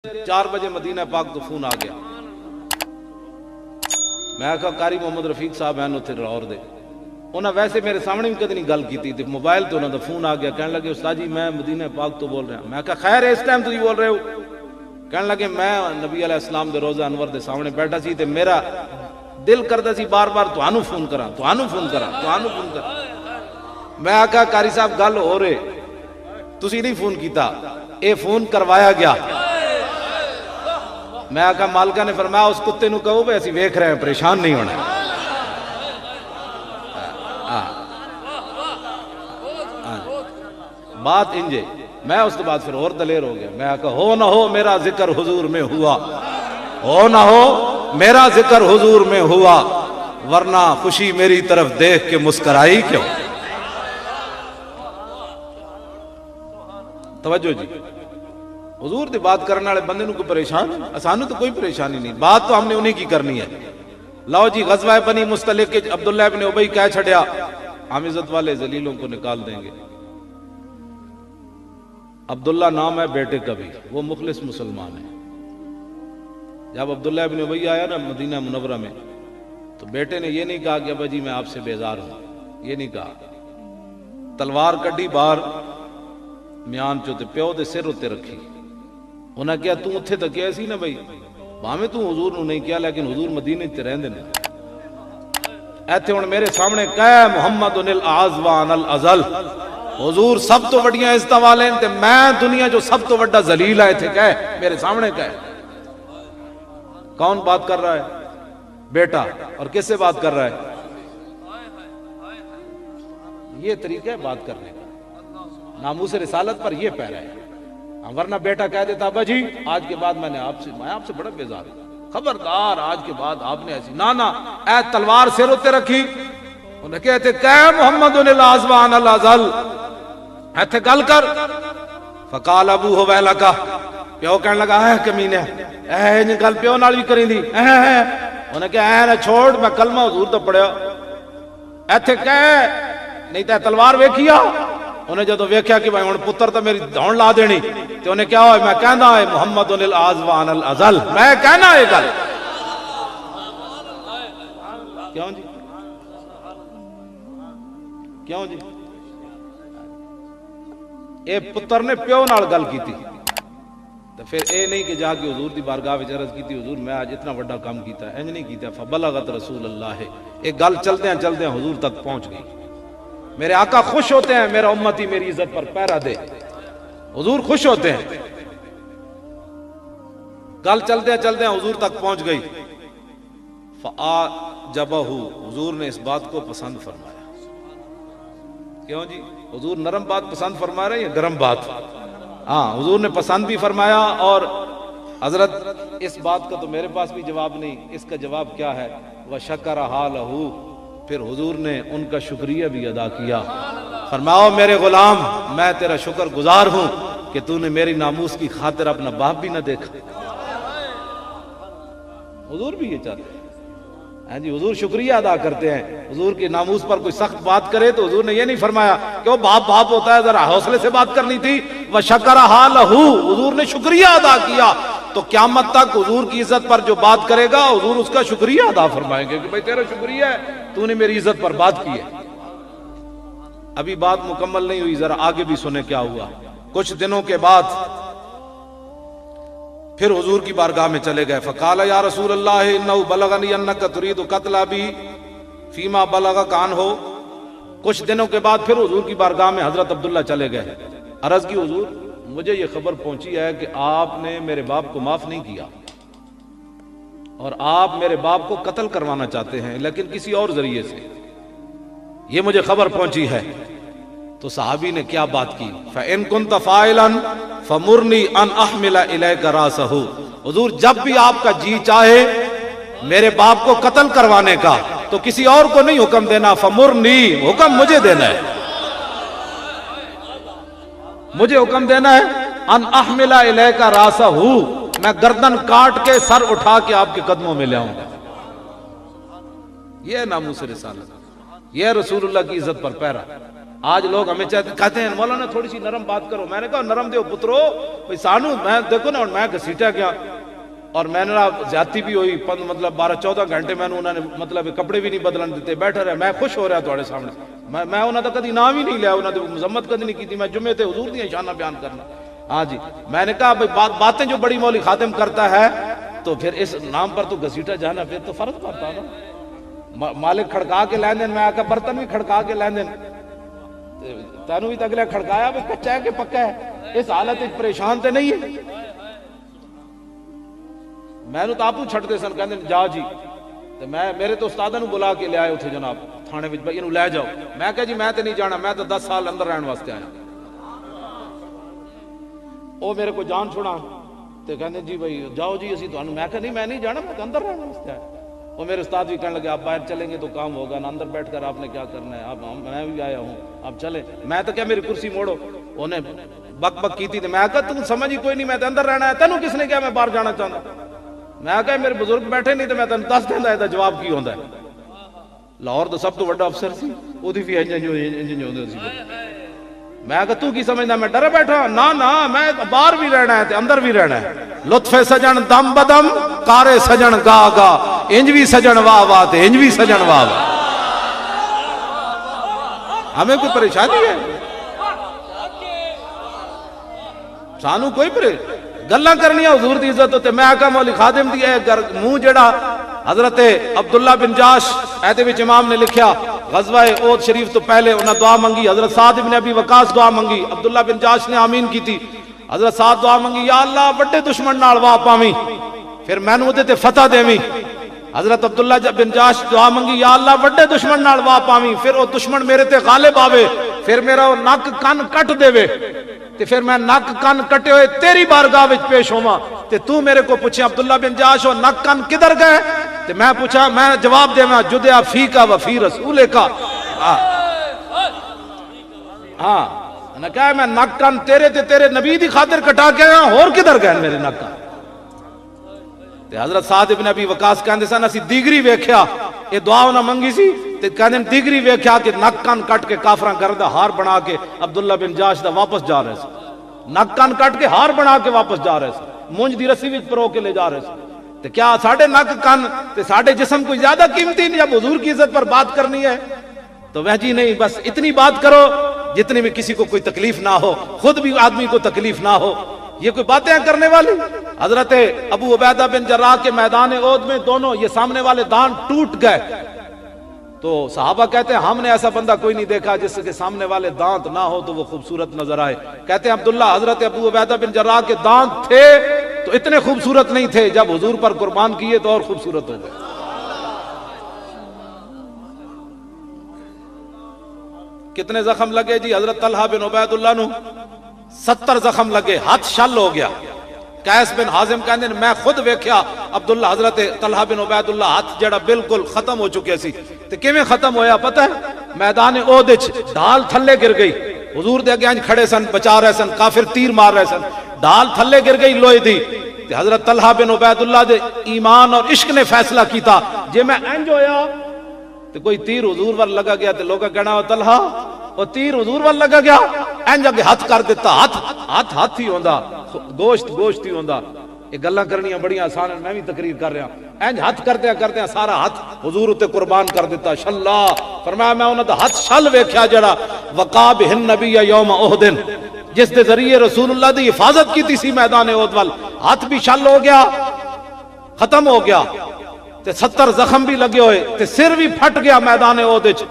4 بجے مدینہ پاک تو فون آ گیا. میں کہا قاری محمد رفیق صاحب ہیں اتنے لاہور دے. انہاں ویسے میرے سامنے بھی کدی نہیں گل کی تھی. موبائل تو انہاں دا فون آ گیا, کہنے لگے استاد جی میں مدینہ پاک تو بول رہا ہوں. میں کہا خیر ہے اس ٹائم تو بول رہے ہو؟ کہنے لگے میں نبی علیہ السلام دے روزہ انور دے سامنے بیٹھا سی تے میرا دل کردا سی بار بار تانوں فون کراں. میں کہا قاری صاحب گل ہو رہے تسی نہیں فون کیتا, اے فون کروایا گیا. میں کہا مالکہ نے فرمایا اس کتے نو کہو بے اسی ویکھ رہے ہیں, پریشان نہیں ہونا. بات انجے. میں اس کے بعد پھر اور دلیر ہو گیا. میں کہا ہو نہ ہو میرا ذکر حضور میں ہوا, ہو نہ ہو میرا ذکر حضور میں ہوا, ورنہ خوشی میری طرف دیکھ کے مسکرائی کیوں. توجہ جی, حضور دی بات کرنے والے بندے نو کوئی پریشان, اسانو تو کوئی پریشانی نہیں. بات تو ہم نے انہی کی کرنی ہے. لو جی غزوہ بنی مستلق کے عبداللہ ابن ابی کہہ چھڑیا ہم عزت والے ذلیلوں کو نکال دیں گے. عبداللہ نام ہے بیٹے کا بھی, وہ مخلص مسلمان ہے. جب عبداللہ ابن ابی آیا نا مدینہ منورہ میں تو بیٹے نے یہ نہیں کہا کہ ابا جی میں آپ سے بیزار ہوں, یہ نہیں کہا. تلوار کڈی باہر میان چو تے پیو دے سر ہوتے رکھی. انہاں کیا تو اتھے تک کیا سی نا بھائی باہمیں تو حضور نو نہیں کیا لیکن حضور مدینہ تے رہن دینا. ایتھے ہن میرے سامنے کہے محمد الاعظوان الازل, حضور سب تو وڈیاں عزتاں والے تے میں دنیا جو سب تو وڈا ذلیل ہے. تھے کہے میرے سامنے کہے. کون بات کر رہا ہے؟ بیٹا. اور کس سے بات کر رہا ہے؟ یہ طریقہ ہے بات کرنے کا, ناموس رسالت پر یہ پیرا ہے. ورنہ بیٹا کہہ دیتا ابا جی آج کے بعد میں آپ سے بڑا بیزار ہوں, خبردار آج کے بعد آپ نے ایسی نانا اے تلوار سر ہوتے رکھی. انہیں کہتے کہ محمد الاعظوان الازل ایتھے گل کر. فقال ابوہ ویلکا, پیو کہنے لگا اے کمینے اے انہیں گل پیو نال بھی کریں دی. انہیں کہا اے نہ چھوڑ میں کلمہ حضور تو پڑھیا ایتھے کہے نہیں تے تلوار ویکھیا. انہیں جدو ویکھیا کہ بھائی ہن پتر تو میری دھون لا دینی تے انہیں کیا ہوئے میں کہنا ہے محمد الاعظوان الازل, میں کہنا ہے گل. کیوں جی کیوں جی اے پتر نے پیو نال گل کی تھی تو پھر اے نہیں کہ جا کے حضور دی بارگاہ وچ عرض کی تھی حضور میں آج اتنا بڑا کام کیتا ہے. انج نہیں کیتا. فبلغت رسول اللہ, ایک گل چلتے ہیں حضور تک پہنچ گئی. میرے آقا خوش ہوتے ہیں میرا امتی میری عزت پر پیرا دے. حضور خوش ہوتے ہیں. گل چلتے ہیں حضور تک پہنچ گئی. فَآجَبَهُ, حضور نے اس بات کو پسند فرمایا. کیوں جی حضور نرم بات پسند فرما رہے ہیں یا گرم بات؟ ہاں حضور نے پسند بھی فرمایا. اور حضرت اس بات کا تو میرے پاس بھی جواب نہیں, اس کا جواب کیا ہے؟ وَشَكَرَ حَالَهُ, پھر حضور نے ان کا شکریہ بھی ادا کیا. فرماؤ میرے غلام میں تیرا شکر گزار ہوں کہ تو نے میری ناموس کی خاطر اپنا باپ بھی نہ دیکھا. حضور بھی یہ چاہتے ہیں. ہاں جی حضور شکریہ ادا کرتے ہیں. حضور کی ناموس پر کوئی سخت بات کرے تو حضور نے یہ نہیں فرمایا کہ وہ باپ ہوتا ہے ذرا حوصلے سے بات کرنی تھی. وَشَكَرَ حَالَهُ, حضور نے شکریہ ادا کیا. تو قیامت تک حضور کی عزت پر جو بات کرے گا حضور اس کا شکریہ ادا فرمائیں گے کہ بھئی تیرا شکریہ ہے تو نے میری عزت پر بات کی ہے. ابھی بات مکمل نہیں ہوئی, ذرا آگے بھی سنیں کیا ہوا. کچھ دنوں کے بعد پھر حضور کی بارگاہ میں چلے گئے. فقال یا رسول اللہ انہو بلغنی انک ترید قتل ابی فیما بلغک عنہ. کچھ دنوں کے بعد پھر حضور کی بارگاہ میں حضرت عبداللہ چلے گئے. عرض کی حضور مجھے یہ خبر پہنچی ہے کہ آپ نے میرے باپ کو معاف نہیں کیا اور آپ میرے باپ کو قتل کروانا چاہتے ہیں لیکن کسی اور ذریعے سے, یہ مجھے خبر پہنچی ہے. تو صحابی نے کیا بات کی؟ فَإِن كُنْتَ فَاعِلًا فَمُرْنِي أَنْ أَحْمِلَ إِلَيْكَ رَأْسَهُ, حضور جب بھی آپ کا جی چاہے میرے باپ کو قتل کروانے کا تو کسی اور کو نہیں حکم دینا. فَمُرْنِي, حکم مجھے دینا ہے, مجھے حکم دینا ہے. ان احمل الیک راسہ, میں گردن کاٹ کے سر اٹھا کے آپ کے قدموں میں لے آؤں گا. یہ ناموس رسالت, یہ رسول اللہ کی عزت پر پیرا. آج لوگ ہمیں کہتے ہیں مولانا تھوڑی سی نرم بات کرو. میں نے کہا نرم دیو پترو بھائی سانو میں دیکھو نا میں گھسیٹا گیا اور میں نے زیادتی بھی ہوئی مطلب 12-14 گھنٹے میں انہوں نے مطلب کپڑے بھی نہیں بدلن دیتے بیٹھا رہا. میں خوش ہو رہا تھوڑے سامنے. میں انہوں نے کدی نام ہی نہیں لیا, انہوں نے مذمت کدی نہیں کی تھی. میں جمعے تے حضور دی شانہ بیان کرنا. ہاں جی میں نے کہا بھائی باتیں جو بڑی مولی خادم کرتا ہے تو پھر اس نام پر تو گھسیٹا جانا پھر تو فرض پڑتا نا. مالک کھڑکا کے لین دین, میں آ کے برتن بھی کھڑکا کے لین دین, تینوں بھی تگلے کھڑکایا بھی کچا ہے کہ پکا ہے. اس حالت ایک پریشان تے نہیں ہے. میں نے تو آپو چھٹتے سن کہندے جا جی میں میرے تو استاداں نو بلا کے لے آئے اتھے جناب تھانے وچ بھائی انہوں لے جاؤ. میں کہا جی میں تے نہیں جانا, میں تو 10 سال اندر رہن واسطے آیا. او میرے کو جان چھوڑا تے کہندے جی بھائی جاؤ جی اسی تانوں. میں کہا نہیں میں نہیں جانا, میں تو اندر رہن واسطے آیا. وہ میرے استاد بھی کہنے لگے آپ باہر چلیں گے تو کام ہوگا نا, اندر بیٹھ کر آپ نے کیا کرنا ہے, میں بھی آیا ہوں آپ چلیں. میں تو کیا میری کرسی موڑو, انہیں بک بک کی تھی. میں کہا تم سمجھ ہی کوئی نہیں, میں تو اندر رہنا ہے. تینوں کس نے کیا میں باہر جانا چاہتا. میں کہا میرے بزرگ بیٹھے نہیں تو میں تینوں دس دینا ہے جواب کی ہوتا ہے. لاہور تو سب تو بڑا افسر سی, وہ بھی میں کہا تو کی سمجھنا میں ڈرا بیٹھا. نہ میں باہر بھی رہنا ہے اندر بھی رہنا ہے. لطف سجن دم بدم کارے سجن گا گا, انج بھی سجن واہ واہ تے انج بھی سجن واہ واہ. ہمیں کوئی پریشانی ہے سانو کوئی گلاں کرنی حضور دی عزت ہوتے. میں آقا مولی خادم دی منہ جڑا حضرت عبداللہ بن جاش ایتے وچ امام نے لکھیا غزوہ احد شریف تو پہلے انہاں دعا منگی. حضرت سعد بن ابی وقاص دعا منگی, عبداللہ بن جاش نے آمین کی تھی. حضرت سعد دعا منگی یا اللہ بڑے دشمن نال واہ پاویں پھر میں نوں تے فتح دیویں. حضرت عبداللہ بن جاش دعا منگی یا اللہ بڑے دشمن نال واہ پاویں پھر وہ دشمن میرے تے غالب آوے پھر میرا وہ نک کن کٹ دے تے پھر میں نک کن کٹے ہوئے تیری بارگاہ وچ پیش ہوواں تے تو میرے کو پوچھے عبداللہ بن جاش وہ نک کن کدھر گئے تے میں پوچھا میں جواب دیواں جدیا فی کا و فی رسول کا. ہاں نہ کہا میں نک کن تیرے تے تیرے نبی دی خاطر کٹا کے گیا اور کدھر گئے میرے نک کن. تے حضرت سعد بن ابی وقاص کہندے سن اسی دیگری ویکھیا یہ دعا انہاں منگی سی تے کہندے دیگری ویکھیا کہ نک کن کٹ کے کافراں گھر دا ہار بنا کے عبداللہ بن جاش دا واپس جا رہے سن. نک کن کٹ کے ہار بنا کے واپس جا رہے سن, مونج دی رسی وچ پرو کے لے جا رہے سن. تے کیا ساڑھے نک کن تے ساڑھے جسم کوئی زیادہ قیمتی نہیں؟ جب حضور کی عزت پر بات کرنی ہے تو وہ جی نہیں بس اتنی بات کرو جتنی میں کسی کو کوئی تکلیف نہ ہو, خود بھی آدمی کو تکلیف نہ ہو. یہ کوئی باتیں کرنے والی. حضرت ابو عبیدہ بن جراح کے میدان احد میں دونوں یہ سامنے والے دان ٹوٹ گئے تو صحابہ کہتے ہیں ہم نے ایسا بندہ کوئی نہیں دیکھا جس کے سامنے والے دانت نہ ہو تو وہ خوبصورت نظر آئے. کہتے ہیں عبداللہ حضرت ابو عبیدہ بن جراح کے دانت تھے تو اتنے خوبصورت نہیں تھے, جب حضور پر قربان کیے تو اور خوبصورت ہو گئے. کتنے زخم لگے جی حضرت طلحہ بن عبید اللہ نو 70 زخم لگے, ہاتھ شل ہو گیا. قیس بن حازم کہندے میں خود ویکھیا عبداللہ حضرت طلحہ بن عبید اللہ ہاتھ جڑا بالکل ختم ہو چکے سی. تے کیویں ختم ہویا پتہ ہے؟ میدان احد وچ ڈھال تھلے گر گئی, حضور دے اگے کھڑے سن بچا رہے سن, کافر تیر مار رہے سن, ڈھال تھلے گر گئی لوہے دی. تے حضرت طلحہ بن عبید اللہ دے ایمان اور عشق نے فیصلہ کیتا جے میں انج ہویا تے کوئی تیر حضور ور لگا گیا تے لوگا کہنا طلحہ وہ تیر حضور ور لگا گیا انج اگے ہاتھ کر دیتا, ہاتھ ہی ہوندا, گوشت ہی ہوندا. یہ گلاں کرنیاں بڑی آسان ہیں, میں بھی تقریر کر رہا ہوں. انج ہاتھ کرتے سارا ہاتھ حضور تے قربان کر دیتا. شلا فرمایا میں انہاں دا ہاتھ شل ویکھیا جڑا وقا بہ النبی یوم احد, جس دے ذریعے رسول اللہ دی حفاظت کیتی سی میدان احد وال. ہاتھ بھی شل ہو گیا, ختم ہو گیا تے 70 زخم بھی لگے ہوئے تے سر بھی پھٹ گیا میدان احد وچ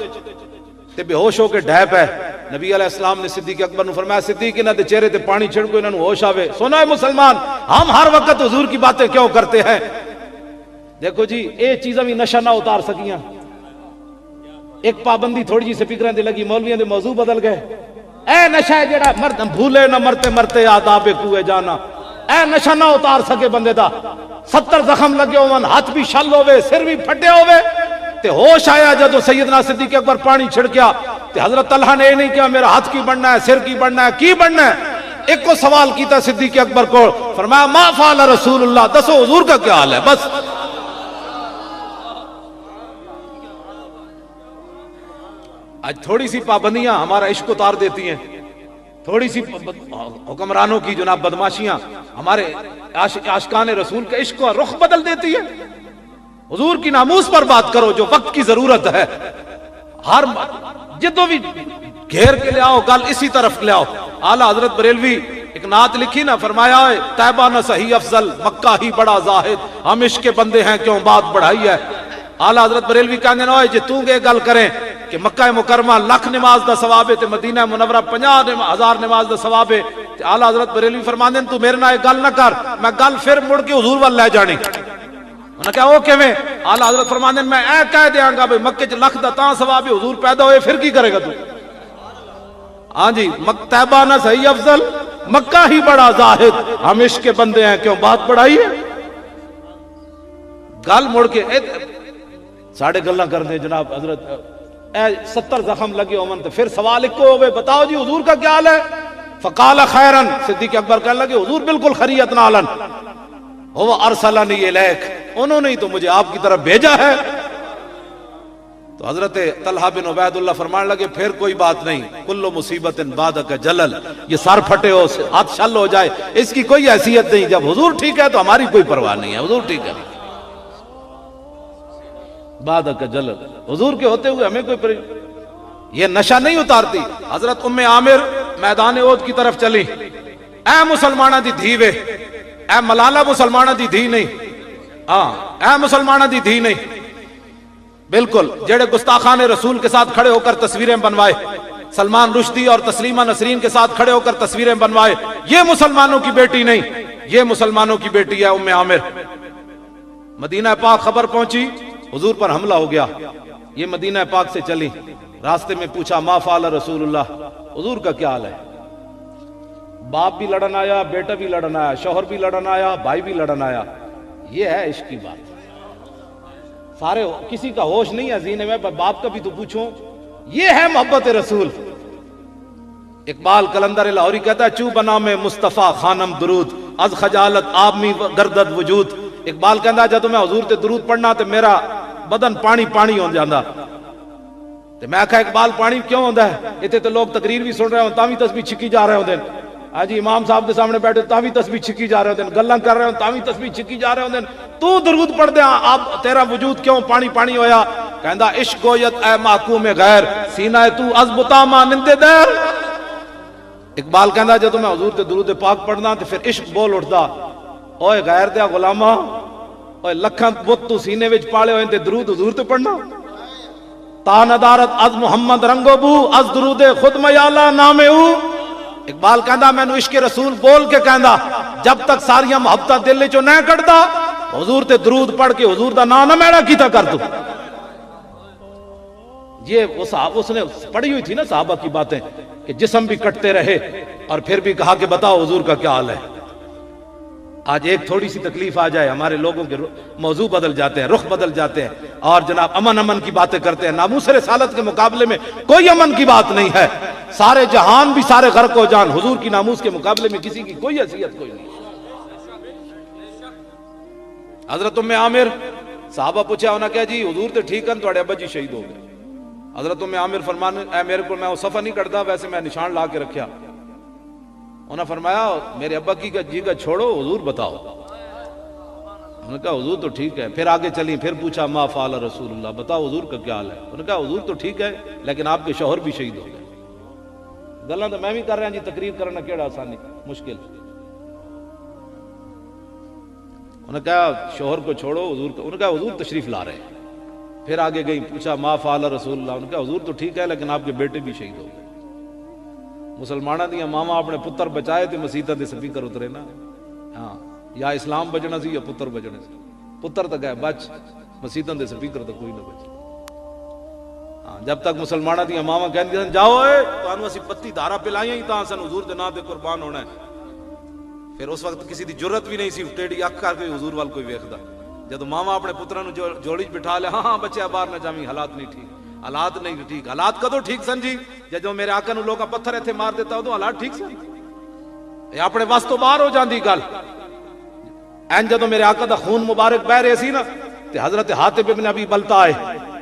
تے بے ہوش ہو کے ڈھے پے. نبی علیہ السلام نے صدیق اکبر نے فرمایا صدیق انہاں دے چہرے تے پانی چھڑکو انہاں نوں ہوش آوے. سنا ہے مسلمان ہم ہر وقت حضور کی باتیں کیوں کرتے ہیں؟ دیکھو جی اے چیزاں بھی نشہ نہ اتار سکیاں. ایک پابندی تھوڑی جی سپیکراں تے لگی, مولویاں دے موضوع بدل گئے. اے نشہ ہے جڑا مرد بھولے نہ مرتے مرتے آداب کوئے جانا, اے نشہ نہ اتار سکے بندے دا. 70 زخم لگے ہون, ہاتھ بھی شل ہوئے, سر بھی پھٹے ہوئے تے ہوش آیا جدو سیدنا صدیق اکبر پانی چھڑکیا تے حضرت طلحہ نے نہیں کہا میرا ہاتھ کی بننا ہے, سر کی بننا ہے, کی بننا ہے. ایک کو سوال کیتا صدیق اکبر کو, فرمایا ما فعل رسول اللہ, دسو حضور کا کیا حال ہے. بس آج تھوڑی سی پابندیاں ہمارا عشق اتار دیتی ہیں، تھوڑی سی حکمرانوں کی جناب بدماشیاں ہمارے عاشقان رسول کے عشق کا رخ بدل دیتی ہے۔ حضور کی ناموس پر بات کرو جو وقت کی ضرورت ہے، ہر جدو بھی گھیر کے لے آؤ، گل اسی طرف لے آؤ۔ اعلیٰ حضرت بریلوی ایک نعت لکھی نا، فرمایا ہے طیبہ نہ صحیح افضل مکہ ہی بڑا زاہد، ہم عشق کے بندے ہیں کیوں بات بڑھائی ہے۔ اعلیٰ حضرت بریلوی کہنے نہ ہوئے جے تو گے گل کریں کہ مکہ مکرمہ لکھ نماز دا ثواب ہے تے مدینہ منورہ 50,000 نماز دا ثواب ہے، اعلیٰ حضرت بریلوی فرماندے تو میرے نال گل نہ کر، میں گل پھر مڑ کے حضور وال لے جانی۔ انہوں نے کہا وہ کیویں؟ اعلیٰ حضرت فرماندے میں اے کہہ دیاں گا بھئی مکے چ لکھ دا تاں ثواب ہے، حضور پیدا ہوئے پھر کی کرے گا تو؟ ہاں جی، طیبہ نہ صحیح افضل مکہ ہی بڑا زاہد، ہم عشق کے بندے ہیں کیوں بات بڑھائی ہے۔ گل مڑ کے ساڑھے گلاں کر دیں جناب حضرت 70 زخم لگے ہومن تو پھر سوال ایک کو ہوئے بتاؤ جی حضور کا کیا حال ہے؟ فقال خیرن، صدیق اکبر کہنے لگے حضور بالکل خیریت نالن، هو ارسلنی الیک، انہوں نے تو مجھے آپ کی طرف بھیجا ہے۔ تو حضرت طلحہ بن عبید اللہ فرمانے لگے پھر کوئی بات نہیں، کل مصیبت بعدک جلل، یہ سر پھٹے ہو ہاتھ شل ہو جائے اس کی کوئی حیثیت نہیں، جب حضور ٹھیک ہے تو ہماری کوئی پرواہ نہیں ہے، حضور ٹھیک ہے۔ بعدک جلل، حضور کے ہوتے ہوئے ہمیں کوئی یہ نشہ نہیں اتارتی۔ حضرت ام عامر میدان احد کی طرف چلی، اے مسلمانہ دی دھی وے، اے ملالہ مسلمانہ دی دھی نہیں، ہاں اے مسلمانہ دی دھی نہیں، بالکل جڑے گستاخان رسول کے ساتھ کھڑے ہو کر تصویریں بنوائے، سلمان رشدی اور تسلیمہ نسرین کے ساتھ کھڑے ہو کر تصویریں بنوائے، یہ مسلمانوں کی بیٹی نہیں، یہ مسلمانوں کی بیٹی ہے ام عامر۔ مدینہ پاک خبر پہنچی حضور پر حملہ ہو گیا، یہ مدینہ پاک سے چلی، راستے میں پوچھا ما فعل رسول اللہ، حضور کا کیا حال ہے؟ باپ بھی لڑن آیا، بیٹا بھی لڑن آیا، شوہر بھی لڑن آیا، بھائی بھی لڑن آیا، یہ ہے عشق کی بات۔ سارے کسی کا ہوش نہیں ہے زینے میں، باپ کا بھی تو پوچھو، یہ ہے محبت رسول۔ اقبال کلندر لاہوری کہتا ہے چو بنا میں مصطفیٰ خانم درود، از خجالت آب میں گردد وجود۔ اقبال کہتا ہے جب میں حضور تے درود پڑھنا تے میرا بدن پانی پانی ہو جاندہ، تے میں کہا اقبال پانی کیوں ہوندہ ہے؟ اتنے تو لوگ تقریر بھی سن رہے ہوں تاں بھی تسبیح چھکی جا رہے ہوں دن، آجی امام صاحب دے سامنے بیٹھے تاں بھی تسبیح چھکی جا رہے ہوں دن، گلاں کر رہے ہوں تاں بھی تسبیح چھکی جا رہے ہوں دن، تو درود پڑھ دے اب تیرا وجود کیوں پانی پانی ہویا؟ کہندہ عشق گویت اے محکوم غیر، سینہ تو از بتا مانندے دیر۔ اقبال کہندہ جب میں حضور تے درود پاک پڑھنا تے پھر عشق بول اٹھدا، اوے غیر دیا غلامہ، اوے لکھاں بت تو سینے وچ پالے ہوئے تے درود حضور تے پڑھنا۔ تا ندارت از محمد رنگو بو، از درود خود میالا نام او۔ اقبال کہندہ میں نو عشق رسول بول کے کہندہ جب تک ساریاں محبتہ دل چو نہ کٹدا حضور تے درود پڑھ کے حضور دا نام نہ میڑا کیتا کر دو۔ یہ اس نے پڑھی ہوئی تھی نا صحابہ کی باتیں کہ جسم بھی کٹتے رہے اور پھر بھی کہا کہ بتاؤ حضور کا کیا حال ہے۔ آج ایک تھوڑی سی تکلیف آ جائے ہمارے لوگوں کے موضوع بدل جاتے ہیں، رخ بدل جاتے ہیں، اور جناب امن کی باتیں کرتے ہیں۔ ناموس رسالت کے مقابلے میں کوئی امن کی بات نہیں ہے، سارے جہان بھی سارے غرق ہو جان، حضور کی ناموس کے مقابلے میں کسی کی کوئی حیثیت کوئی نہیں۔ حضرت ام عامر صحابہ پوچھا انہوں نے کہا جی حضور تے ٹھیک ہیں تھوڑے ابا جی شہید ہو گئے۔ حضرت ام عامر فرمانے اے میرے کو میں وہ صفحہ نہیں کرتا، ویسے میں نشان لا کے رکھیا۔ انہوں نے فرمایا میرے ابا کی جی کا چھوڑو حضور بتاؤ۔ انہوں نے کہا حضور تو ٹھیک ہے۔ پھر آگے چلی، پھر پوچھا ما فعل رسول اللہ، بتاؤ حضور کا کیا حال ہے؟ انہوں نے کہا حضور تو ٹھیک ہے لیکن آپ کے شوہر بھی شہید ہو گئے۔ گلاں تو میں بھی کر رہا جی، تقریر کرنا کیڑا آسانی مشکل۔ انہوں نے کہا شوہر کو چھوڑو حضور کا، انہوں نے کہا حضور تشریف لا رہے ہیں۔ پھر آگے گئی، پوچھا ما فعل رسول اللہ، انہوں نے کہا حضور تو ٹھیک ہے لیکن آپ کے بیٹے بھی شہید ہو گئے۔ مسلمانہ دیا ماما اپنے پتر بچائے تے مسیطہ دے سپیکر اترے نا، ہاں یا اسلام بچنا سی یا پتر بچنے سی، پتر تک ہے بچ، مسیطہ دے سپیکر تک کوئی نہ بچ۔ ہاں جب تک مسلمانہ دیا ماما کہندی سن جاؤ اے تانوں اسی پتی دھارا پلائیاں ہی تاں سن حضور دے نام تے قربان ہونا ہے۔ پھر اس وقت کسی دی جرت بھی نہیں سی ٹیڑی اکھ کر کے حضور وال کوئی ویکھدا۔ جب ماما اپنے پتراں نو جوڑی بٹھا لے، ہاں بچے باہر نہ جاویں، حالات نہیں ٹھیک، حالات نہیں ٹھیک۔ حالات کدو ٹھیک سن جی؟ جدوں میرے آقا نو لوگاں پتھر ایتھے مار دیتا ادوں حالات ٹھیک سن؟ یہ اپنے وس تو باہر ہو جاندی گل۔ این جدوں میرے آقا دا خون مبارک بہ رہے سی نا تے حضرت حاتب ابن ابی بلتا آئے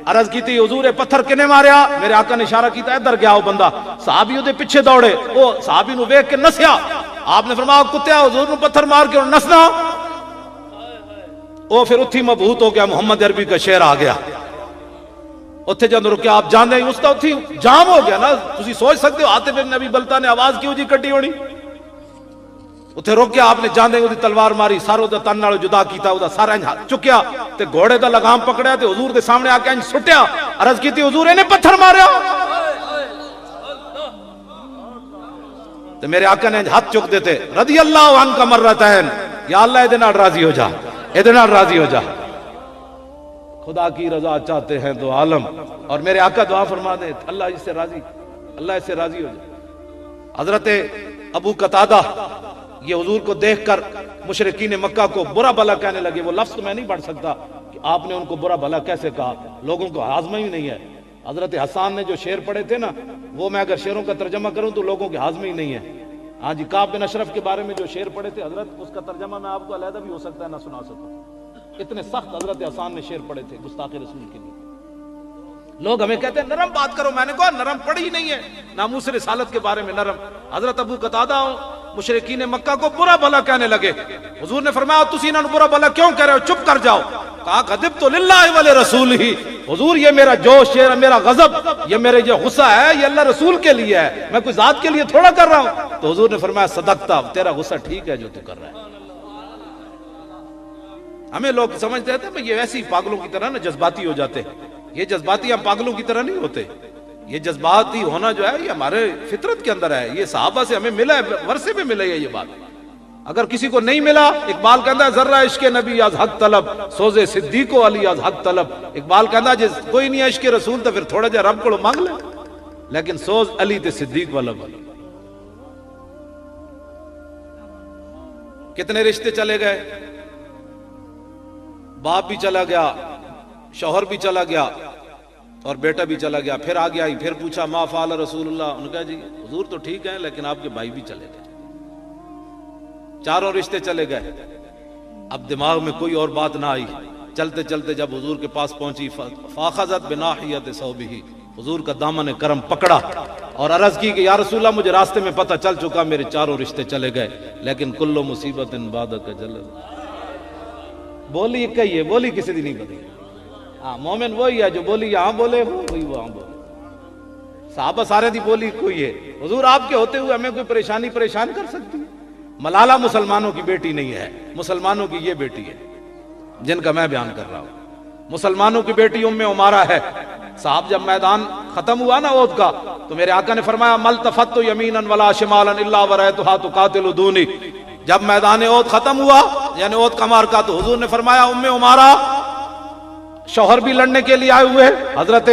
عرض کی تھی حضور پتھر کنے ماریا؟ میرے آقا نے اشارہ کیتا ادھر گیا وہ بندہ، صحابی دے پیچھے دوڑے، وہ صحابی نو ویکھ کے نسیا، آپ نے فرمایا کتیا حضور نو پتھر مار کے نسنا، وہ پھر اتھی مبہوت ہو گیا، محمد عربی کا شعر آ گیا اتھے جاندے رکے، آپ جان دیں اس کا اتھی جام ہو گیا نا، تسی سوچ سکتے ہو عاطف بن نبی بلتا نے آواز کیوں جی کٹی ہونی، اتھے روکیا آپ نے، جان دیں دی تلوار ماری، سارو دا تن نال جدا کیتا، او دا سارا انج چکیا تے گھوڑے دا لگام پکڑیا تے حضور دے سامنے آ کے انج سٹیا، عرض کیتی حضور نے پتھر ماریا، تے میرے آقا نے ہاتھ چک دیتے، رضی اللہ عنہ مرتين، یا اللہ ادھے نال راضی ہو جا، ادھے نال راضی ہو جا، خدا کی رضا چاہتے ہیں تو عالم، اور میرے آقا دعا فرما دے اللہ اس سے راضی، اللہ اس سے راضی ہو جائے۔ حضرت ابو قتادہ یہ حضور کو دیکھ کر مشرکین مکہ کو برا بھلا کہنے لگے، وہ لفظ میں نہیں پڑھ سکتا کہ آپ نے ان کو برا بھلا کیسے کہا، لوگوں کو ہاضمہ ہی نہیں ہے۔ حضرت حسان نے جو شعر پڑھے تھے نا، وہ میں اگر شعروں کا ترجمہ کروں تو لوگوں کے ہاضمہ ہی نہیں ہے۔ ہاں جی، کعب بن اشرف کے بارے میں جو شعر پڑھے تھے حضرت، اس کا ترجمہ میں آپ کو علیحدہ بھی ہو سکتا ہے نہ سنا سکوں، اتنے سخت حضرت حسان نے شعر پڑھے تھے گستاخ رسول کے لیے۔ لوگ ہمیں کہتے ہیں نرم بات کرو، میں نے کہا نرم پڑھی ہی نہیں ہے، ناموس رسالت کے بارے میں نرم۔ حضرت ابو قتادہ مشرکین مکہ کو برا بھلا کہنے لگے، حضور نے فرمایا تسی انہاں نوں برا بھلا کیوں کہہ رہے ہو، چپ کر جاؤ۔ کہا غضبت للہ ولرسولہ، حضور یہ میرا جوش، یہ میرا غضب، یہ میرے جو غصہ ہے یہ اللہ رسول کے لیے ہے، میں کوئی ذات کے لیے تھوڑا کر رہا ہوں۔ تو حضور نے فرمایا صدقتا، تیرا غصہ ٹھیک ہے جو تو کر رہا ہے۔ ہمیں لوگ سمجھتے ہیں کہ یہ ویسی پاگلوں کی طرح نا جذباتی ہو جاتے ہیں، یہ جذباتی ہم پاگلوں کی طرح نہیں ہوتے، یہ جذباتی ہونا جو ہے یہ ہمارے فطرت کے اندر ہے، یہ صحابہ سے ہمیں ملا ہے، ورثے میں ملا ہے یہ بات۔ اگر کسی کو نہیں ملا، اقبال کہتا ہے ذرہ عشق نبی از حق طلب، سوز صدیق و علی از حق طلب۔ اقبال کہتا ہے جس کوئی نہیں ہے عشق رسول تو پھر تھوڑا جا رب کو مانگ لے، لیکن سوز علی تے صدیق والا بنا۔ کتنے رشتے چلے گئے، باپ بھی چلا گیا، شوہر بھی چلا گیا اور بیٹا بھی چلا گیا، پھر آ گیا ہی، پھر پوچھا ما فعل رسول اللہ، انہوں نے کہا جی حضور تو ٹھیک ہیں لیکن آپ کے بھائی بھی چلے گئے، چاروں رشتے چلے گئے۔ اب دماغ میں کوئی اور بات نہ آئی، چلتے چلتے جب حضور کے پاس پہنچی، فاخذت بناحیت ثوبہ، حضور کا دامن کرم پکڑا اور عرض کی کہ یا رسول اللہ مجھے راستے میں پتہ چل چکا میرے چاروں رشتے چلے گئے، لیکن کل مصیبت بعدک جل، بولی ایک ہی ہے، بولی کسی دی نہیں بدلی۔ ہاں مومن وہی ہے جو بولی یہاں بولے وہی وہاں بولے، صحابہ سارے دی بولی کوئی ہے۔ حضور آپ کے ہوتے ہوئے ہمیں کوئی پریشانی پریشان کر سکتی ہے؟ ملالہ مسلمانوں کی بیٹی نہیں ہے، مسلمانوں کی یہ بیٹی ہے جن کا میں بیان کر رہا ہوں۔ مسلمانوں کی بیٹی ام عمارہ ہے۔ صاحب جب میدان ختم ہوا نا احد کا، تو میرے آقا نے فرمایا ملتفت یمینا ولا شمالا الا ورأیتھا تقاتل دونی۔ جب میدان احد ختم ہوا یعنی احد کا معرکہ، تو حضور نے فرمایا ام عمارہ شوہر بھی لڑنے کے لیے آئے ہوئے، حضرت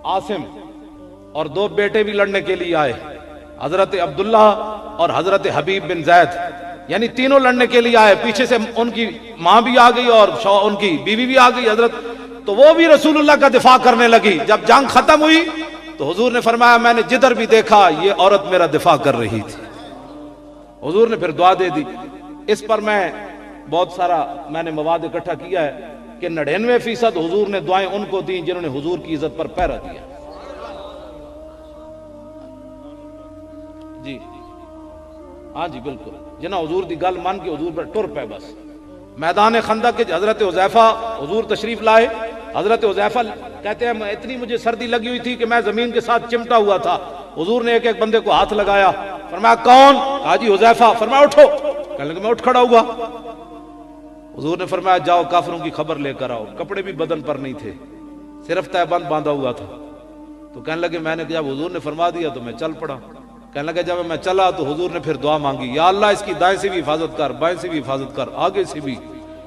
عاصم، اور دو بیٹے بھی لڑنے کے لیے آئے، حضرت عبداللہ اور حضرت حبیب بن زید، یعنی تینوں لڑنے کے لیے آئے۔ پیچھے سے ان کی ماں بھی آ گئی اور ان کی بیوی بھی آ گئی حضرت، تو وہ بھی رسول اللہ کا دفاع کرنے لگی۔ جب جنگ ختم ہوئی تو حضور نے فرمایا میں نے جدھر بھی دیکھا یہ عورت میرا دفاع کر رہی تھی۔ حضور نے پھر دعا دے دی۔ اس پر میں بہت سارا میں نے مواد اکٹھا کیا ہے کہ 99% حضور نے دعائیں ان کو دیں جنہوں نے حضور کی عزت پر پہرا دیا۔ جی ہاں جی بالکل، جنہاں حضور دی گل مان کے حضور پر ٹر پے بس۔ میدان خندق کے حضرت حذیفہ حضور تشریف لائے۔ حضرت حذیفہ کہتے ہیں اتنی مجھے سردی لگی ہوئی تھی کہ میں زمین کے ساتھ چمٹا ہوا تھا۔ حضور نے ایک ایک بندے کو ہاتھ لگایا، فرمایا کون؟ کہا جی حذیفہ۔ فرمایا اٹھو، کہنے لگے میں اٹھ کھڑا ہوا۔ حضور نے فرمایا جاؤ کافروں کی خبر لے کر آؤ۔ کپڑے بھی بدن پر نہیں تھے، صرف تہبند باندھا ہوا تھا۔ تو کہنے لگے میں نے جب حضور نے فرما دیا تو میں چل پڑا۔ کہنے لگا جب میں چلا تو حضور نے پھر دعا مانگی، یا اللہ اس کی دائیں سے بھی حفاظت کر، بائیں سے بھی حفاظت کر، آگے سے بھی،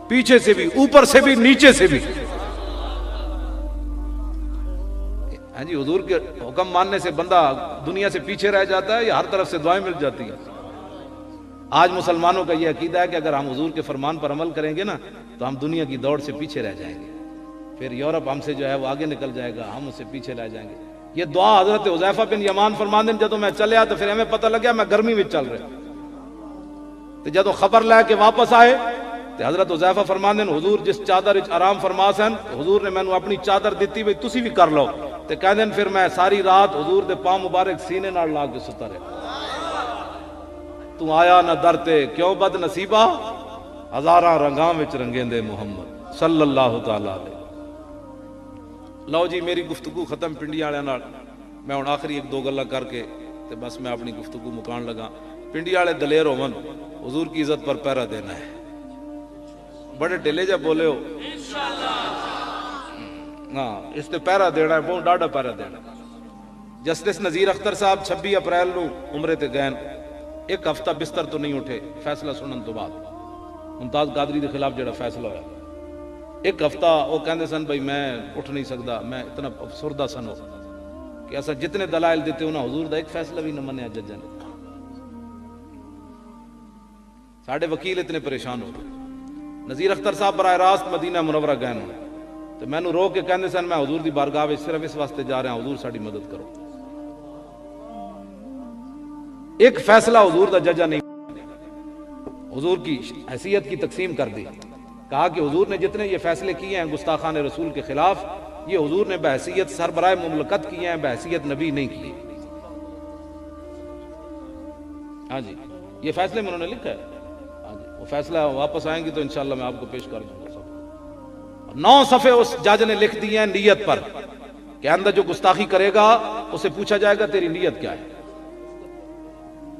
پیچھے سے بھی، اوپر سے بھی، نیچے سے بھی۔ ہاں جی حضور کے حکم ماننے سے بندہ دنیا سے پیچھے رہ جاتا ہے یا ہر طرف سے دعائیں مل جاتی ہیں؟ آج مسلمانوں کا یہ عقیدہ ہے کہ اگر ہم حضور کے فرمان پر عمل کریں گے نا تو ہم دنیا کی دوڑ سے پیچھے رہ جائیں گے، پھر یورپ ہم سے جو ہے وہ آگے نکل جائے گا، ہم اس سے پیچھے رہ جائیں گے۔ یہ دعا حضرت حذیفہ بن یمان فرمان دیں جدوں میں چلیا تو پھر ہمیں پتہ لگیا میں گرمی میں چل رہا، تو جدوں خبر لے کے واپس آئے تے حضرت حذیفہ فرماندے نے حضور جس چادر وچ آرام فرما سن حضور نے مینوں اپنی چادر دتی بھئی تسی بھی کر لو تے کہندے پھر میں ساری رات حضور دے پاؤں مبارک سینے نال لا کے ستا رہا تو آیا نہ در تے کیوں بد نصیبہ ہزاراں رنگاں وچ رنگیندے محمد صلی اللہ تعالی علیہ. لو جی میری گفتگو ختم پنڈی والے نال. میں ہن آخری ایک دو گلاں کر کے تے بس میں اپنی گفتگو مکان لگا. پنڈی والے دلیر ہون حضور کی عزت پر پہرا دینا ہے. بڑے ڈھلے جا بولے ہو ہاں اس تے پہرا دینا ہے بہت ڈاڈا پہرا دینا. جسٹس نذیر اختر صاحب 26 اپریل نو عمرے تے گئے. ایک ہفتہ بستر تو نہیں اٹھے فیصلہ سنن تو بعد ممتاز قادری کے خلاف جڑا فیصلہ ہوا. ایک ہفتہ وہ کہندے سن بھائی میں اٹھ نہیں سکتا میں اتنا افسردہ سن ہو کہ ایسا جتنے دلائل دیتے انہاں حضور دا ایک فیصلہ بھی نہ منیا ججاں نے. ساڈے وکیل اتنے پریشان ہو گئے. نذیر اختر صاحب براہ راست مدینہ منورہ گئے ہوں تو مینوں رو کے کہندے سن میں حضور دی بارگاہ وچ صرف اس واسطے جا رہا ہوں حضور ساڈی مدد کرو. ایک فیصلہ حضور دا ججا نہیں حضور کی حیثیت کی تقسیم کر دی. کہا کہ حضور نے جتنے یہ فیصلے کیے ہیں گستاخان رسول کے خلاف یہ حضور نے بحیثیت سربراہ مملکت کیے ہیں بحیثیت نبی نہیں کیے. ہاں جی یہ فیصلے میں انہوں نے لکھا ہے. ہاں جی وہ فیصلہ واپس آئیں گی تو انشاءاللہ میں آپ کو پیش کر دوں گا. 9 صفحے اس جج نے لکھ دیے ہیں نیت پر کہ اندر جو گستاخی کرے گا اسے پوچھا جائے گا تیری نیت کیا ہے.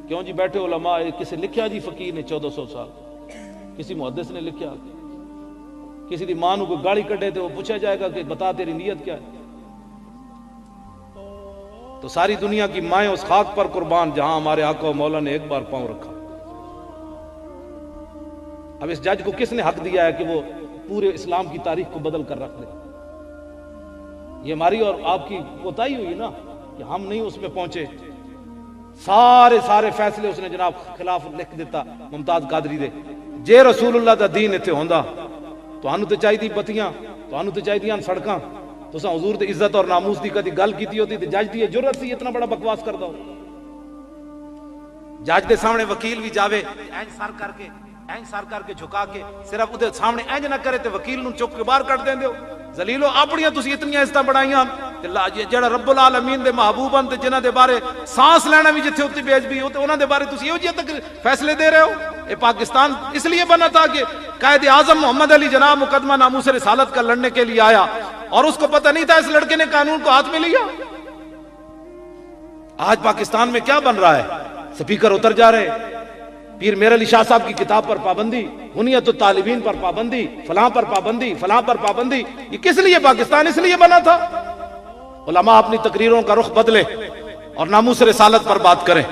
کیوں جی بیٹھے علماء کسی لکھیا جی فقیر نے 1400 سال کسی محدث نے لکھیا کسی دی ماں نو کوئی گالی کڈے تو وہ پوچھا جائے گا کہ بتا تیری نیت کیا ہے. تو ساری دنیا کی مائیں اس خاک پر قربان جہاں ہمارے آقا و مولا نے ایک بار پاؤں رکھا. اب اس جج کو کس نے حق دیا ہے کہ وہ پورے اسلام کی تاریخ کو بدل کر رکھ دے. یہ ہماری اور آپ کی کوتاہی ہوئی نا کہ ہم نہیں اس میں پہنچے. سارے فیصلے اس نے جناب خلاف لکھ دیتا ممتاز قادری دے. جے رسول اللہ دا دین ایتھے ہوندا تانوں تے چاہیے بتیاں تانوں تے چاہیے سڑکاں تساں حضور دی عزت اور ناموس دی کدی گل کیتی ہوتی تے جج دی جرت سی اتنا بڑا بکواس کردا ہو. جج دے سامنے وکیل بھی جاوے اینج سر کر کے جھکا کے صرف اودے سامنے اینج نہ کرے تے وکیل نوں چک کے باہر کڈ دیندے ہو. ذلیلو اپنیاں تسی اتنی عزتاں بڑھائیاں تے جڑا رب العالمین دے محبوب ہیں تے جنہاں دے بارے سانس لینا بھی جتھے اوتے بے ادبی ہو تے انہاں دے بارے تسی ایہو جہے تک فیصلے دے رہے ہو. یہ پاکستان اس لیے بنا تھا کہ قائد اعظم محمد علی جناب مقدمہ ناموس رسالت کا لڑنے کے لیے آیا اور اس کو پتہ نہیں تھا اس لڑکے نے قانون کو ہاتھ میں لیا. آج پاکستان میں کیا بن رہا ہے؟ سپیکر اتر جا رہے پیر میر علی شاہ صاحب کی کتاب پر پابندی ہنیت الطالبین پر پابندی فلاں پر پابندی فلاں پر پابندی. یہ کس لیے پاکستان اس لیے بنا تھا علماء اپنی تقریروں کا رخ بدلے اور ناموس رسالت پر بات کریں.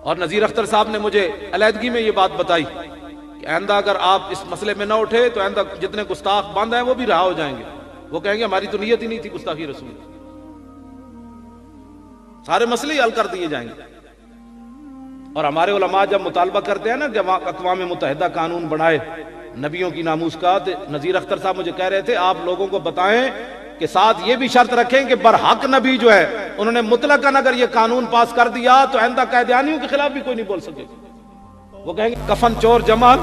اور نذیر اختر صاحب نے مجھے علیحدگی میں یہ بات بتائی کہ آئندہ اگر آپ اس مسئلے میں نہ اٹھے تو آئندہ جتنے گستاخ بند ہیں وہ بھی رہا ہو جائیں گے. وہ کہیں گے ہماری تو نیت ہی نہیں تھی گستاخی رسول. سارے مسئلے ہی حل کر دیے جائیں گے. اور ہمارے علماء جب مطالبہ کرتے ہیں نا کہ اقوام متحدہ قانون بنائے نبیوں کی ناموس کا تو نذیر اختر صاحب مجھے کہہ رہے تھے آپ لوگوں کو بتائیں کہ ساتھ یہ بھی شرط رکھیں کہ برحق نبی جو ہے انہوں نے مطلقاً اگر یہ قانون پاس کر دیا تو آئندہ قیدیانیوں کے خلاف بھی کوئی نہیں بول سکے. وہ کہیں گے کفن چور جمان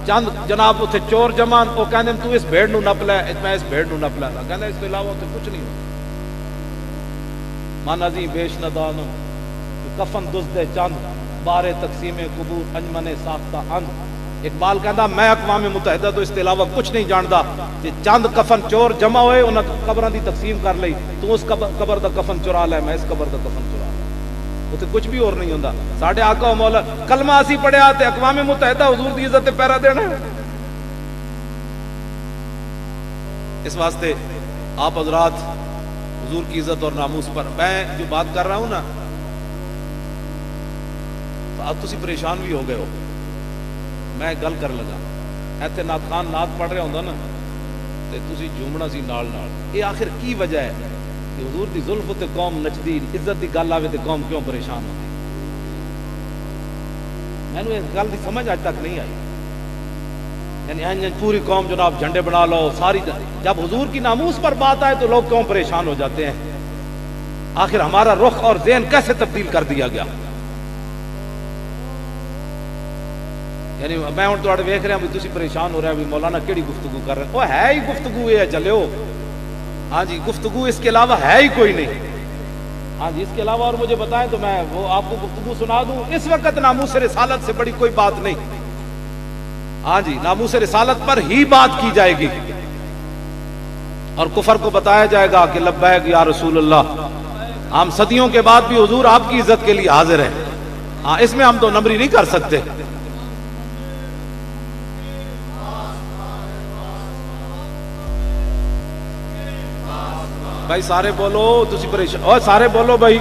چند جناب اتنے چور جمان وہ کہیں تو اس بھیڑ نو نپ لے میں اس بھیڑ نو نپ لے کہنا اس کے علاوہ تو کچھ نہیں ہو. مانا جی بیش ندانم کفن دزدے چند بارے تقسیم قبور انجمن ساختہ اند. اقبال کہندا میں اقوام متحدہ تو اس کے علاوہ کچھ نہیں جاندا کہ چند کفن چور جمع ہوئے انہاں قبراں دی تقسیم کر لئی تو اس قبر دا کفن چرا لے میں اس قبر دا کفن چرا لے. اوتھے کچھ بھی اور نہیں ہوندا. ساڈے آقا و مولا کلمہ اسی پڑھیا تے اقوام متحدہ حضور دی عزت تے پہرا دینا. اس واسطے آپ حضرات حضور کی عزت اور ناموس پر میں جو بات کر رہا ہوں نا اب تسی پریشان بھی ہو گئے ہو. میں گل کر لگا ایتھے نعت خان نعت پڑھ رہا ہوندا نا تے تسی جھومنا سی نال نال. یہ آخر کی وجہ ہے کہ حضور دی زلف تے قوم نچدی عزت دی گل آوے تے قوم کیوں پریشان ہوندی؟ میں نے اس گل دی سمجھ آج تک نہیں آئی. یعنی پوری قوم جناب جھنڈے بنا لو ساری جب حضور کی ناموس پر بات آئے تو لوگ کیوں پریشان ہو جاتے ہیں؟ آخر ہمارا رخ اور ذہن کیسے تبدیل کر دیا گیا؟ یعنی میں ہوں تھوڑے ویکھ رہا بھی تسی پریشان ہو رہا بھی مولانا کیڑی گفتگو کر رہے ہیں، وہ ہے ہی گفتگو یہ چلو، ہاں جی گفتگو اس کے علاوہ ہے ہی کوئی نہیں، ہاں جی اس کے علاوہ اور مجھے بتائیں تو میں وہ آپ کو گفتگو سنا دوں۔ اس وقت ناموس رسالت سے بڑی کوئی بات نہیں، ہاں جی ناموس رسالت پر ہی بات کی جائے گی، اور کفر کو بتایا جائے گا کہ لبیک یا رسول اللہ، ہم صدیوں کے بعد بھی حضور آپ کی عزت کے لیے حاضر ہیں، ہاں اس میں ہم تو نمبری نہیں کر سکتے۔ بھائی سارے بولو، تسی پریشان اور سارے بولو بھائی،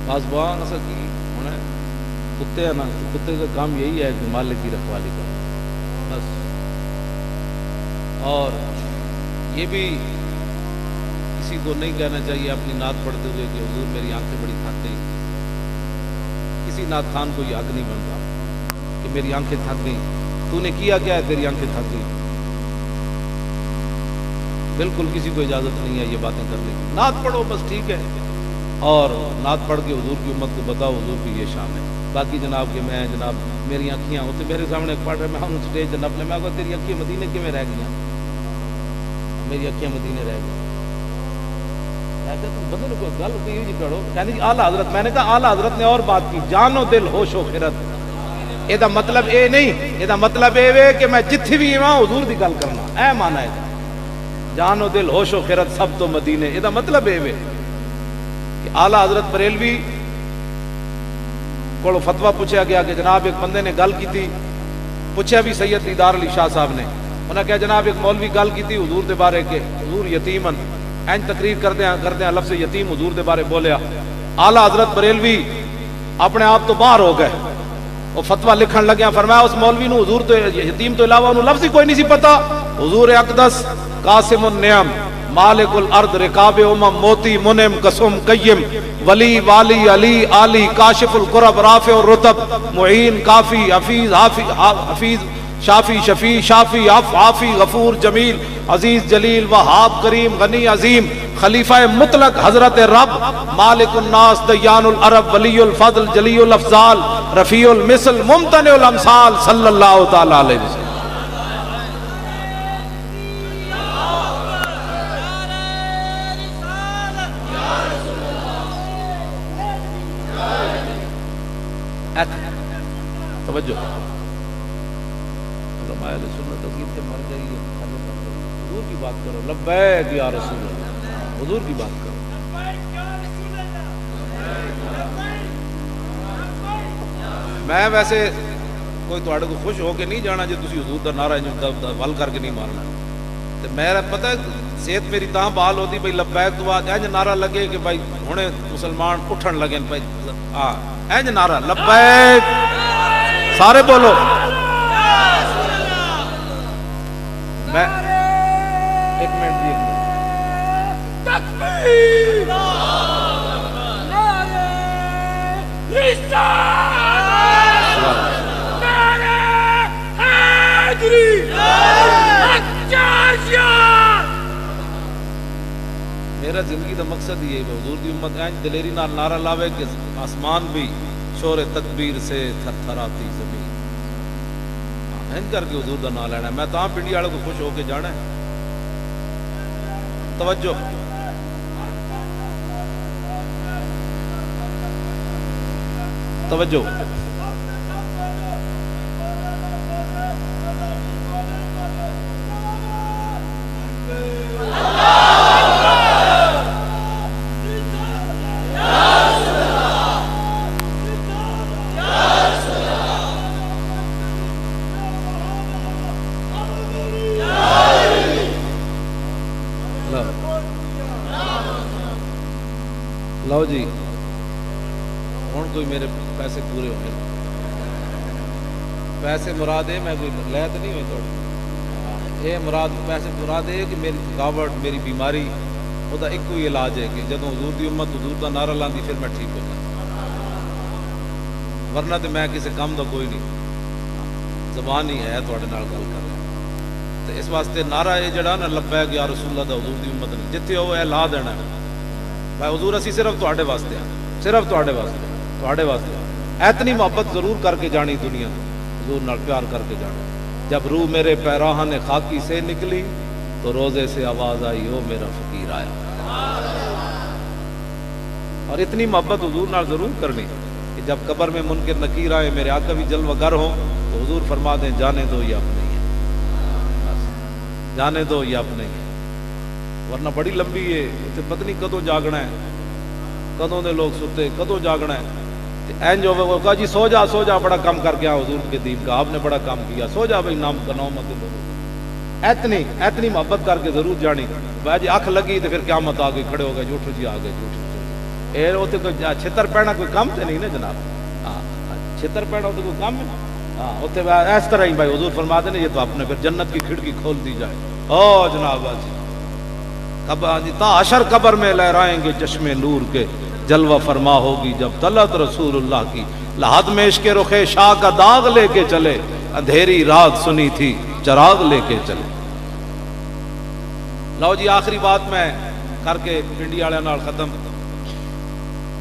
پاسبان اصل کی ہونا ہے، کتے ہیں نا، کتے کا کام یہی ہے کہ مالک کی رکھوالی کا بس، اور یہ بھی کسی کو نہیں کہنا چاہیے اپنی نعت پڑھتے ہوئے کہ حضور میری آنکھیں بڑی تھک گئی، کسی نعت خان کو یہ حق نہیں بنتا کہ میری آنکھیں تھک گئی، تو نے کیا کیا ہے تیری آنکھیں تھک گئی، بالکل کسی کو اجازت نہیں ہے یہ باتیں کرنے کی، نعت پڑھو بس ٹھیک ہے، اور نعت پڑھ کے حضور کی امت کو بتاؤ حضور کی یہ شان ہے۔ باقی جناب کہ میں جناب میری آنکھیاں ہوتے میرے سامنے پڑھ رہے، میں ہوں سٹیج جناب نے، میں کہا تیری آنکھیں مدینے کی میں رہ گئی، میری آنکھیں مدینے رہ گئی، بدل کوئی گل جی کرو، کہنے اعلیٰ حضرت، میں نے کہا اعلیٰ حضرت نے اور بات کی، جان و دل ہوش و خرد، یہ مطلب اے نہیں، یہ مطلب اے کہ میں جتھی بھی ہاں حضور دی گل کرنا، اے مانا ہے جان و دل ہوش و خرد سب تو مدینے، یہ مطلب اے کہ اعلیٰ حضرت بریلوی کو فتویٰ پوچھا گیا کہ جناب ایک بندے نے گل کی تھی، پوچھا بھی سید دیدار علی شاہ صاحب نے، انہوں نے کہا جناب ایک مولوی گل کی تھی حضور دے بارے کے حضور یتیمن، این تقریر کردے ہیں لفظ یتیم حضور دے بارے بولیا، اعلیٰ حضرت بریلوی اپنے آپ تو باہر ہو گئے، وہ فتویٰ لکھن لگے، فرمایا اس مولوی نو حضور تو یتیم تو علاوہ انہوں لفظ ہی کوئی نہیں سی پتا، حضور اقدس قاسم النعم مالک الارض رکاب موتی منم قسم قیم ولی والی علی علی کاشف القرب رافع الرتب معین کافی حفیظ شافی شفیع شافی عافی غفور جمیل عزیز جلیل وہاب کریم غنی عظیم خلیفہ مطلق حضرت رب مالک الناس دیان العرب ولی الفضل جلی الافضال رفیع المثل ممتنع الامثال صلی اللہ تعالی علیہ وسلم۔ توجہ علماء اہل سنت و کے مر جائیے، حضور کی بات کرو، لبیک یا رسول اللہ، حضور کی بات کرو۔ میں ویسے کوئی تھوڑے کو خوش ہو کے نہیں جانا جی تسی حضور دا نعرہ ول کر کے نہیں مارنا، تے میرا پتہ صحت میری تاں بحال ہوتی بھائی لبیک تو بعد انج نعرہ لگے کہ بھائی ہنے مسلمان اٹھن لگے بھائی، ہاں انج نعرہ لبیک، سارے بولو، میں ایک منٹ جی، تکبیر، میرا زندگی کا مقصد یہ ہے حضور دی امت اینج دلیری نال نعرہ لاوے کہ آسمان بھی شور تکبیر سے تھر تھراتی زمین، اینج کر کے حضور دا نام لینا ہے، میں تاں پنڈی والے کو خوش ہو کے جانا ہے۔ توجہ توجہ، لو جی ہوں کوئی میرے پیسے پورے ہو گئے، پیسے مراد ہے میں کوئی لے تو نہیں ہوئی تھوڑی، یہ مراد پیسے مراد ہے کہ میری تھکاوٹ میری بیماری وہ ایک ہی علاج ہے کہ جدوں حضور دی امت حضور دا نعرہ لاندی پھر میں ٹھیک ہو جاتا، ورنہ تو میں کسی کام دا کوئی نہیں، زبان ہی ہے تھوڑے نال گل کر رہا۔ تو اس واسطے نعرہ یہ جڑا نا لبیک یا رسول اللہ دا حضور دی امت نے جتھے ہو اے لا دینا ہے بھائی حضور اسی صرف تواڈے واسطے ہیں، صرف تواڈے واسطے اتنی محبت ضرور کر کے جانی دنیا حضور نال پیار کر کے جانا۔ جب روح میرے پیراہن خاکی سے نکلی تو روزے سے آواز آئی او میرا فقیر آیا۔ اور اتنی محبت حضور نال ضرور کرنی کہ جب قبر میں منکر نکیر آئے میرے آقا بھی جلوہ گر ہوں تو حضور فرما دیں جانے دو یہ اپنے ہی ہے، جانے دو یہ اپنے ہی ہے، ورنہ بڑی لمبی ہے، اتنے پتہ نہیں کدوں جاگنا ہے، کدوں دے لوگ ستے کدوں جاگنا ہے۔ این جو وہ کہا جی سو جا بڑا کام کر کے حضور کے دین کا، آپ نے بڑا کام کیا، سو جا بھائی نام کا نام مت لوگ، اتنی محبت کر کے ضرور جانی۔ بھائی جی آنکھ لگی تو پھر قیامت آ گئی، کھڑے ہو گئے جھوٹو جی آ گئے جھوٹو اے اوتے کوئی چھتر پہنا کوئی کام تے نہیں نا جناب، ہاں چھتر پہنا تو کوئی کام ہے، ہاں اوتے اس طرح ہی بھائی حضور فرما دے نا یہ تو آپ نے پھر جنت کی کھڑکی کھول دی جائے۔ او جناب جی قبر جی تا حشر قبر میں لہرائیں گے چشم نور کے، جلوہ فرما ہوگی جب طلعت رسول اللہ کی، لحد میں عشق رخ شاہ کا داغ لے کے چلے، اندھیری رات سنی تھی چراغ لے کے چلے۔ لو جی آخری بات میں کر کے پنڈی والے نال ختم۔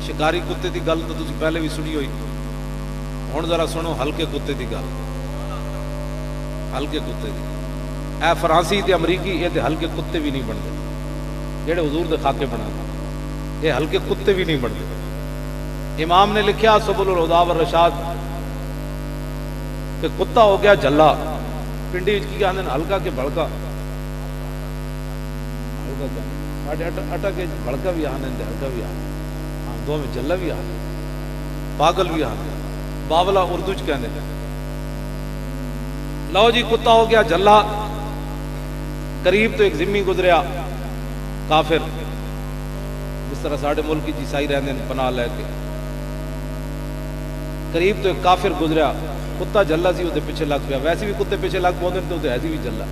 شکاری کتے دی گل تو تسی پہلے بھی سنی ہوئی، ہن ذرا سنو ہلکے کتے دی گل، ہلکے کتے دی۔ اے فرانسی تے امریکی یہ تے ہلکے کتے بھی نہیں بنتے جڑے حضور دے خاکے بنا، یہ ہلکے کتے بھی نہیں بنتے۔ امام نے لکھیا سبل الہدی والرشاد کہ کتا ہو گیا جھلا، پنڈی وچ کی آندے ہلکا کہ بھڑکا، ہلکا ساڈے اٹا کے بھڑکا بھی آندے ہلکا بھی آندے، ہاں دو میں جھلا بھی آندے، پاگل بھی آندے، باولا اردو چ کہندے۔ لو جی کتا ہو گیا جھلا، قریب تو ایک ذمی گزریا کافر، جس طرح ساڑھے ملک کی عیسائی رہنے پناہ لے کے، قریب تو ایک کافر گزریا، کتا جھلا سی وہ پیچھے لگ پیا، ویسے بھی کتے پیچھے لگ پاؤں تو ایسی بھی جھلا۔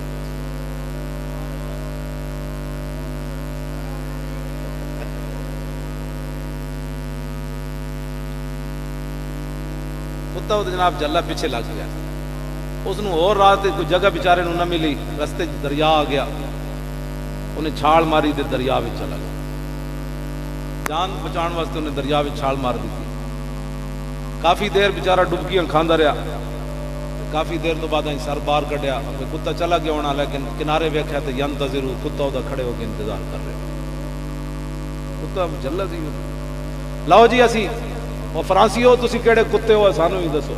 کتا وہ جناب جھلا پیچھے لگ گیا، اس نو اور رات کوئی جگہ بیچارے نو نہ ملی، رستے دریا آ گیا، انہیں چھال ماری تے دریا میں چلا گیا، جان بچان واسطے انہیں دریا میں چھال مار دی تھی۔ کافی دیر بیچارہ ڈبکیاں کھاندا رہا، کافی دیر تو بعد سر باہر کڈیا، کتا چلا گیا ہونا، لیکن کنارے ویکھیا تے ینتظر کتا ادا کھڑے ہو کے انتظار کر رہے، کتا جھلا سی۔ لو جی اسی وہ فرانسی ہو تسی کیڑے کتے ہو سانو ہی دسو،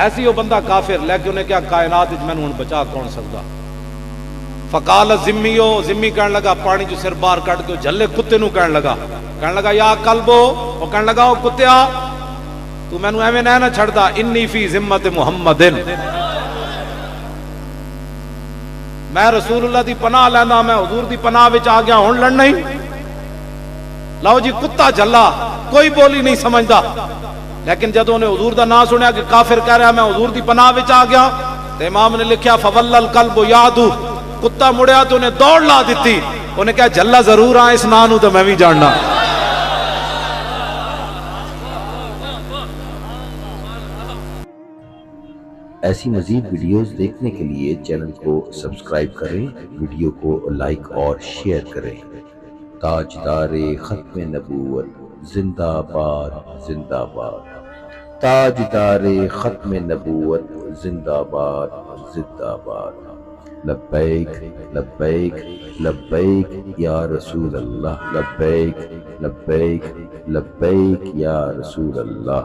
ایسی وہ بندہ کافر، لیکن انہیں کیا کائنات وچ مینوں ہن بچا کون سکدا۔ فقال ذمیو، ذمی کہنے لگا پانی جو سر باہر کٹ کے جھلے کتے نو کہنے لگا یا کلبو، وہ کہنے لگا او کتیا تو مینوں ایویں نہ چھڑدا، انی فی ذمت محمد، میں رسول اللہ دی پناہ لینا، میں حضور دی پناہ وچ آ گیا، ہن لڑنا ہی۔ لو جی کتا جھلا کوئی بولی نہیں سمجھدا، لیکن جدوں نے حضور دا نام سنیا کہ کافر کہہ رہا میں حضور دی پناہ وچ آ گیا، تے امام نے لکھیا فول القلب یادو، کتا مڑیا تو انہیں دوڑ لا دیتی، انہیں کہا جھلا ضرور آئے اس نانو تو میں بھی جاننا۔ ایسی مزید ویڈیوز دیکھنے کے لیے چینل کو سبسکرائب کریں، ویڈیو کو لائک اور شیئر کریں۔ تاجدار ختم نبوت زندہ باد، زندہ باد۔ تاجدار ختم نبوت زندہ باد، زندہ باد۔ لبیک لبیک لبیک یا رسول اللہ، لبیک لبیک لبیک یا رسول اللہ۔